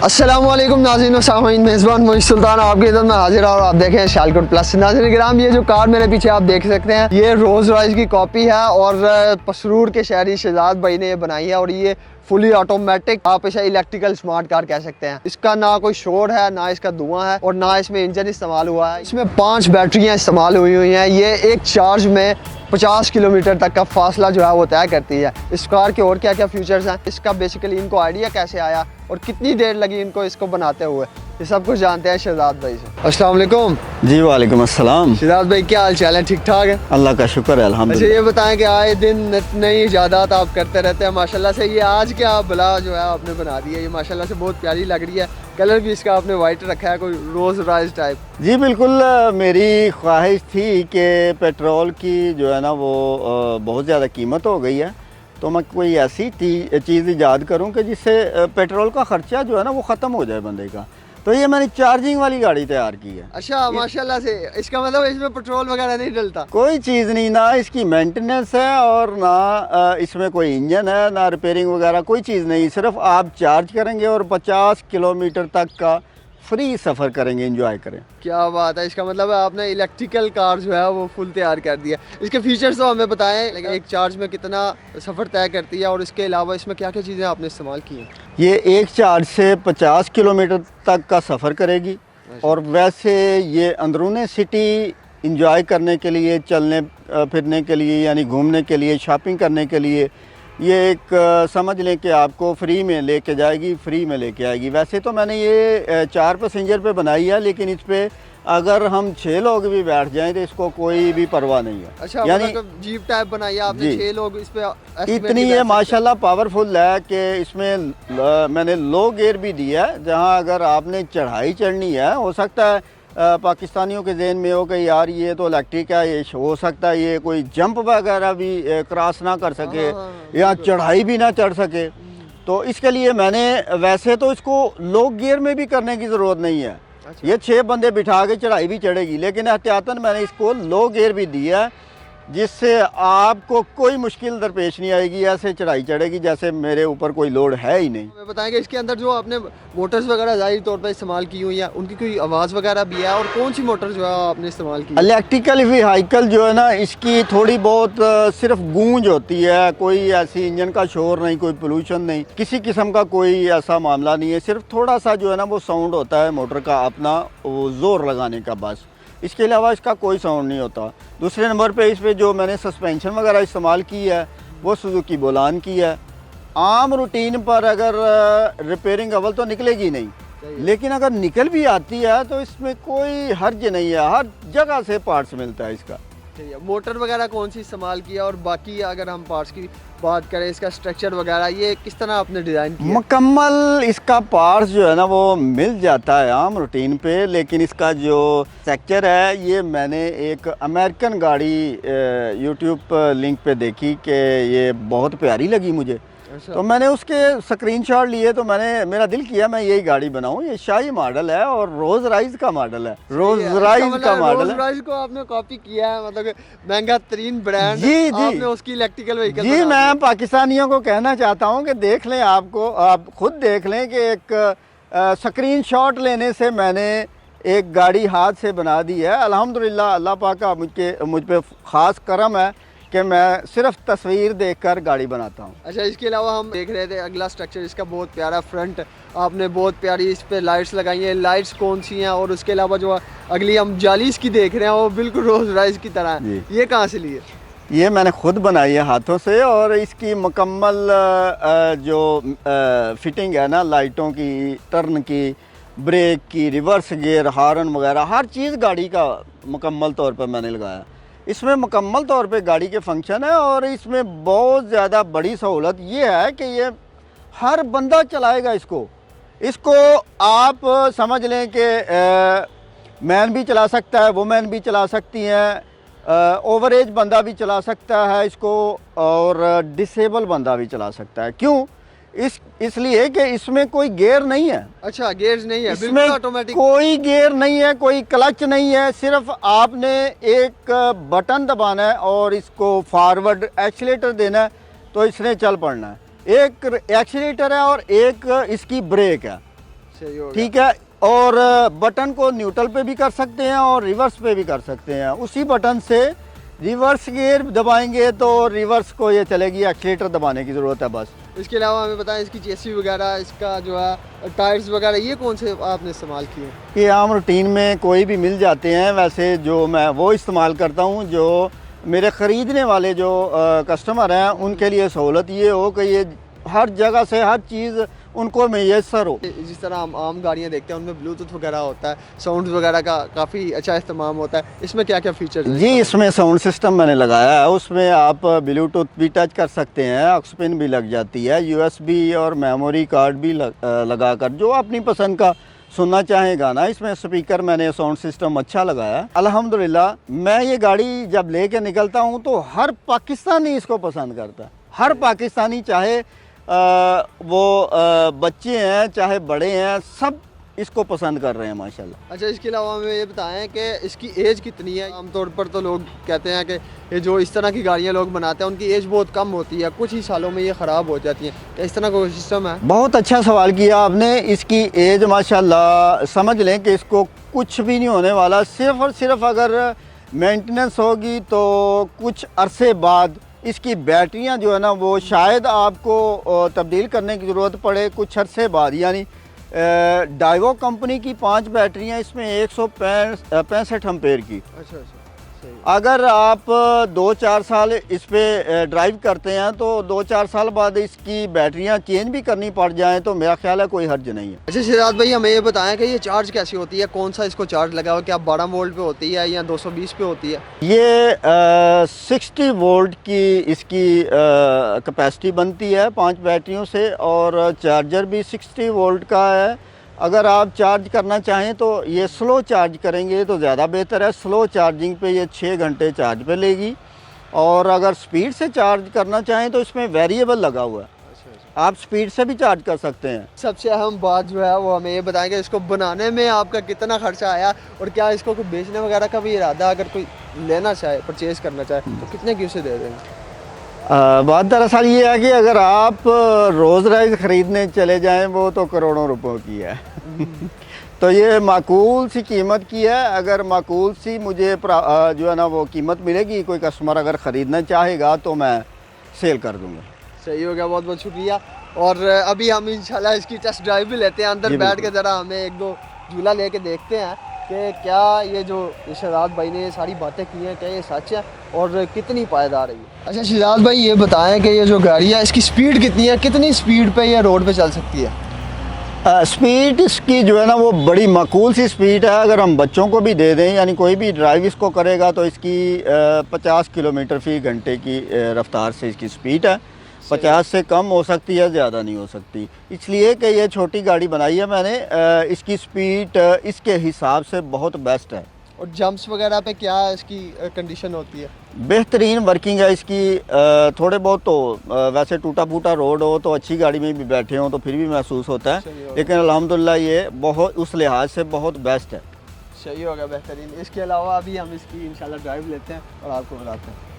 अस्सलामुअलैकुम नाज़रीन व सामीन, मेज़बान मोहित सुल्तान आपके इधर में हाजिर और आप देखें शालकोट प्लस। नाज़रीन किराम, ये जो कार मेरे पीछे आप देख सकते हैं ये रोज़ रॉयस की कॉपी है और पसरूर के शहरी शहजाद भाई ने ये बनाई है और ये फुली ऑटोमेटिक आप इसे इलेक्ट्रिकल स्मार्ट कार कह सकते हैं। इसका ना कोई शोर है, ना इसका धुआं है और ना इसमें इंजन इस्तेमाल हुआ है। इसमें 5 बैटरियां इस्तेमाल हुई हैं। ये एक चार्ज में 50 किलोमीटर तक का फासला जो है वो तय करती है। इस कार के और क्या क्या फीचर्स हैं, इसका बेसिकली इनको आइडिया कैसे आया और कितनी देर लगी इनको इसको बनाते हुए, ये सब कुछ जानते हैं शहजाद भाई से। अस्सलाम वालेकुम। जी वालेकुम अस्सलाम। शहजाद भाई क्या हाल चाल है, ठीक ठाक है? अल्लाह का शुक्र है अच्छा अल्हम्दुलिल्लाह। ये बताएं कि आए दिन नई इजादात आप करते रहते हैं माशाल्लाह से, ये आज क्या भला जो है आपने बना दी है, ये माशाल्लाह से बहुत प्यारी लग रही है। कलर भी इसका आपने वाइट रखा है, कोई रोज़ रॉयस टाइप। जी बिल्कुल, मेरी ख्वाहिश थी कि पेट्रोल की जो है ना वो बहुत ज़्यादा कीमत हो गई है, तो मैं कोई ऐसी चीज़ ईजाद करूं कि जिससे पेट्रोल का ख़र्चा जो है ना वो ख़त्म हो जाए बंदे का। तो ये मैंने चार्जिंग वाली गाड़ी तैयार की है। अच्छा माशाल्लाह से, इसका मतलब इसमें पेट्रोल वगैरह नहीं डलता? कोई चीज़ नहीं, ना इसकी मेंटेनेंस है और ना इसमें कोई इंजन है, ना रिपेयरिंग वगैरह, कोई चीज़ नहीं। सिर्फ आप चार्ज करेंगे और 50 किलोमीटर तक का फ्री सफ़र करेंगे, एंजॉय करें। क्या बात है, इसका मतलब है आपने इलेक्ट्रिकल कार जो है वो फुल तैयार कर दिया। इसके फीचर्स तो हमें बताएं, लेकिन एक चार्ज में कितना सफ़र तय करती है और इसके अलावा इसमें क्या क्या चीज़ें आपने इस्तेमाल की हैं? ये एक चार्ज से 50 किलोमीटर तक का सफ़र करेगी और वैसे ये अंदरूनी सिटी इंजॉय करने के लिए, चलने फिरने के लिए, यानी घूमने के लिए, शॉपिंग करने के लिए ये एक समझ लें कि आपको फ्री में लेके जाएगी, फ्री में लेके आएगी। वैसे तो मैंने ये 4 पैसेंजर पे बनाई है, लेकिन इस पे अगर हम 6 लोग भी बैठ जाएं तो इसको कोई भी परवाह नहीं है। अच्छा, यानी मतलब जीप टाइप बनाई है आपने, 6 लोग इस पे इतनी ये माशाल्लाह पावरफुल है कि इसमें मैंने लो गियर भी दिया है, जहां अगर आपने चढ़ाई चढ़नी है, हो सकता है पाकिस्तानियों के जहन में हो कि यार ये तो इलेक्ट्रिक है, ये हो सकता है ये कोई जंप वगैरह भी क्रॉस ना कर सके या चढ़ाई भी ना चढ़ सके, तो इसके लिए मैंने, वैसे तो इसको लो गियर में भी करने की ज़रूरत नहीं है। अच्छा। ये 6 बंदे बिठा के चढ़ाई भी चढ़ेगी, लेकिन एहतियातन मैंने इसको लो गियर भी दिया है जिससे आपको कोई मुश्किल दरपेश नहीं आएगी, ऐसे चढ़ाई चढ़ेगी जैसे मेरे ऊपर कोई लोड है ही नहीं। हमें बताएंगे इसके अंदर जो आपने मोटर्स वगैरह ज़ाहिर तौर पर इस्तेमाल की हुई है, उनकी कोई आवाज़ वगैरह भी है और कौन सी मोटर जो है आपने इस्तेमाल की? इलेक्ट्रिकल व्हीकल जो है ना, इसकी थोड़ी बहुत सिर्फ गूंज होती है, कोई ऐसी इंजन का शोर नहीं, कोई पोल्यूशन नहीं, किसी किस्म का कोई ऐसा मामला नहीं है। सिर्फ थोड़ा सा जो है ना वो साउंड होता है मोटर का अपना, वो जोर लगाने का, बस। इसके अलावा इसका कोई साउंड नहीं होता। दूसरे नंबर पे इस पे जो मैंने सस्पेंशन वगैरह इस्तेमाल की है वो सुजुकी बोलान की है। आम रूटीन पर अगर रिपेयरिंग अव्वल तो निकलेगी नहीं, लेकिन अगर निकल भी आती है तो इसमें कोई हर्ज नहीं है, हर जगह से पार्ट्स मिलता है इसका। मोटर वगैरह कौन सी इस्तेमाल किया और बाकी अगर हम पार्ट्स की बात करें, इसका स्ट्रक्चर वगैरह ये किस तरह आपने डिज़ाइन किया? मुकम्मल इसका पार्ट्स जो है ना वो मिल जाता है आम रूटीन पे, लेकिन इसका जो स्ट्रक्चर है ये मैंने एक अमेरिकन गाड़ी यूट्यूब पर लिंक पे देखी कि ये बहुत प्यारी लगी मुझे। अच्छा। तो मैंने उसके स्क्रीनशॉट लिए, तो मेरा दिल किया मैं यही गाड़ी बनाऊं। ये शाही मॉडल है और रोज राइज का मॉडल है, रोज राइज का मॉडल है। रोज राइज को आपने कॉपी किया है, मतलब महंगा तरीन ब्रांड जी जी आपने उसकी इलेक्ट्रिकल व्हीकल जी। मैं पाकिस्तानियों को कहना चाहता हूं कि देख लें, आप खुद देख लें कि एक स्क्रीनशॉट लेने से मैंने एक गाड़ी हाथ से बना दी है। अल्हम्दुलिल्लाह, अल्लाह पाक का मुझ पे ख़ास करम है कि मैं सिर्फ तस्वीर देखकर गाड़ी बनाता हूँ। अच्छा, इसके अलावा हम देख रहे थे अगला स्ट्रक्चर इसका बहुत प्यारा, फ्रंट आपने बहुत प्यारी इस पे लाइट्स लगाई हैं। लाइट्स कौन सी हैं और उसके अलावा जो अगली हम जाली इसकी देख रहे हैं वो बिल्कुल रोज राइज की तरह है, ये कहाँ से लिए? ये मैंने खुद बनाई है हाथों से और इसकी मुकम्मल जो फिटिंग है ना, लाइटों की, टर्न की, ब्रेक की, रिवर्स गियर, हॉर्न वगैरह, हर चीज़ गाड़ी का मुकम्मल तौर पर मैंने लगाया। इसमें मुकम्मल तौर पे गाड़ी के फंक्शन है और इसमें बहुत ज़्यादा बड़ी सहूलत ये है कि ये हर बंदा चलाएगा इसको आप समझ लें कि मैन भी चला सकता है, वुमेन भी चला सकती हैं, ओवर एज बंदा भी चला सकता है इसको और डिसेबल बंदा भी चला सकता है। क्यों? इसलिए कि इसमें कोई गियर नहीं है। अच्छा, गियर्स नहीं है, इसमें बिल्कुल ऑटोमेटिक, कोई गियर नहीं है, कोई क्लच नहीं है, सिर्फ आपने एक बटन दबाना है और इसको फॉरवर्ड एक्सीलेटर देना है तो इसने चल पड़ना है। एक एक्सीलेटर है और एक इसकी ब्रेक है। सही हो गया। ठीक है। और बटन को न्यूट्रल पे भी कर सकते हैं और रिवर्स पे भी कर सकते हैं। उसी बटन से रिवर्स गियर दबाएंगे तो रिवर्स को ये चलेगी, एक्सीलेटर दबाने की ज़रूरत है बस। इसके अलावा हमें बताएं इसकी चेसी वगैरह, इसका जो है टायर्स वगैरह, ये कौन से आपने इस्तेमाल किए? ये आम रूटीन में कोई भी मिल जाते हैं, वैसे जो मैं वो इस्तेमाल करता हूँ। जो मेरे ख़रीदने वाले जो कस्टमर हैं उनके लिए सहूलत ये हो कि ये हर जगह से हर चीज़ उनको मैसर हो। जिस तरह हम आम गाड़ियाँ देखते हैं उनमें ब्लूटूथ वगैरह होता है, साउंड वगैरह का काफ़ी अच्छा इस्तेमाल होता है, इसमें क्या क्या फीचर्स हैं? जी, इसमें साउंड सिस्टम मैंने लगाया है। उसमें आप ब्लूटूथ भी टच कर सकते हैं, ऑक्सपिन भी लग जाती है, यूएसबी और मेमोरी कार्ड भी लगाकर जो अपनी पसंद का सुनना चाहें गाना। इसमें स्पीकर मैंने साउंड सिस्टम अच्छा लगाया है। अल्हम्दुलिल्लाह मैं ये गाड़ी जब लेके निकलता हूँ तो हर पाकिस्तानी इसको पसंद करता है। हर पाकिस्तानी, चाहे वो बच्चे हैं चाहे बड़े हैं, सब इसको पसंद कर रहे हैं माशाल्लाह। अच्छा, इसके अलावा हमें ये बताएं कि इसकी एज कितनी है? आमतौर पर तो लोग कहते हैं कि ये जो इस तरह की गाड़ियाँ लोग बनाते हैं उनकी एज बहुत कम होती है, कुछ ही सालों में ये ख़राब हो जाती हैं, क्या इस तरह का कोई सिस्टम है? बहुत अच्छा सवाल किया आपने। इसकी एज माशाल्लाह समझ लें कि इसको कुछ भी नहीं होने वाला। सिर्फ़ और सिर्फ अगर मेंटेनेंस होगी तो कुछ अरसे बाद इसकी बैटरियां जो है ना वो शायद आपको तब्दील करने की ज़रूरत पड़े कुछ अरसे बाद। यानी डाइवो कंपनी की 5 बैटरियां इसमें 165 एम्पेयर की। अच्छा, सही। अगर आप 2-4 साल इस पे ड्राइव करते हैं तो 2-4 साल बाद इसकी बैटरियां चेंज भी करनी पड़ जाएं तो मेरा ख्याल है कोई हर्ज नहीं है। अच्छा सिराज भाई, हमें ये बताएं कि ये चार्ज कैसी होती है, कौन सा इसको चार्ज लगा हुआ, क्या 12 वोल्ट पे होती है या 220 पे होती है? ये 60 वोल्ट की इसकी कैपेसिटी बनती है 5 बैटरियों से, और चार्जर भी 60 वोल्ट का है। अगर आप चार्ज करना चाहें तो ये स्लो चार्ज करेंगे तो ज़्यादा बेहतर है। स्लो चार्जिंग पे ये 6 घंटे चार्ज पे लेगी, और अगर स्पीड से चार्ज करना चाहें तो इसमें वेरिएबल लगा हुआ है, आप स्पीड से भी चार्ज कर सकते हैं। सबसे अहम बात जो है वो हमें ये बताएंगे, इसको बनाने में आपका कितना खर्चा आया और क्या इसको कोई बेचने वगैरह का भी इरादा, अगर कोई लेना चाहे, परचेज़ करना चाहे तो कितने की उसे दे देंगे? बात दरअसल ये है कि अगर आप रोज़ राइज ख़रीदने चले जाएं वो तो करोड़ों रुपयों की है। तो ये माकूल सी कीमत की है। अगर माकूल सी मुझे जो है ना वो कीमत मिलेगी, कोई कस्टमर अगर ख़रीदना चाहेगा तो मैं सेल कर दूँगा। सही हो गया, बहुत बहुत शुक्रिया। और अभी हम इंशाल्लाह इसकी टेस्ट ड्राइव भी लेते हैं, अंदर बैठ के ज़रा हमें 1-2 झूला लेके देखते हैं कि क्या ये जो शहजाद भाई ने ये सारी बातें की हैं क्या ये सच है और कितनी पायदार है ये। अच्छा शहजाद भाई, ये बताएं कि ये जो गाड़ी है इसकी स्पीड कितनी है, कितनी स्पीड पे ये रोड पे चल सकती है? स्पीड इसकी जो है ना वो बड़ी माकूल सी स्पीड है। अगर हम बच्चों को भी दे दें, यानी कोई भी ड्राइव इसको करेगा तो इसकी 50 किलोमीटर फ़ी घंटे की रफ्तार से इसकी स्पीड है। 50 से कम हो सकती है, ज़्यादा नहीं हो सकती, इसलिए कि ये छोटी गाड़ी बनाई है मैंने। इसकी स्पीड इसके हिसाब से बहुत बेस्ट है। और जंप्स वगैरह पे क्या इसकी कंडीशन होती है? बेहतरीन वर्किंग है इसकी। थोड़े बहुत तो वैसे टूटा फूटा रोड हो तो अच्छी गाड़ी में भी बैठे हो तो फिर भी महसूस होता है, लेकिन अल्हम्दुलिल्लाह ये बहुत उस लिहाज से बहुत बेस्ट है। सही होगा, बेहतरीन। इसके अलावा अभी हम इसकी इंशाल्लाह ड्राइव लेते हैं और आपको बताते हैं।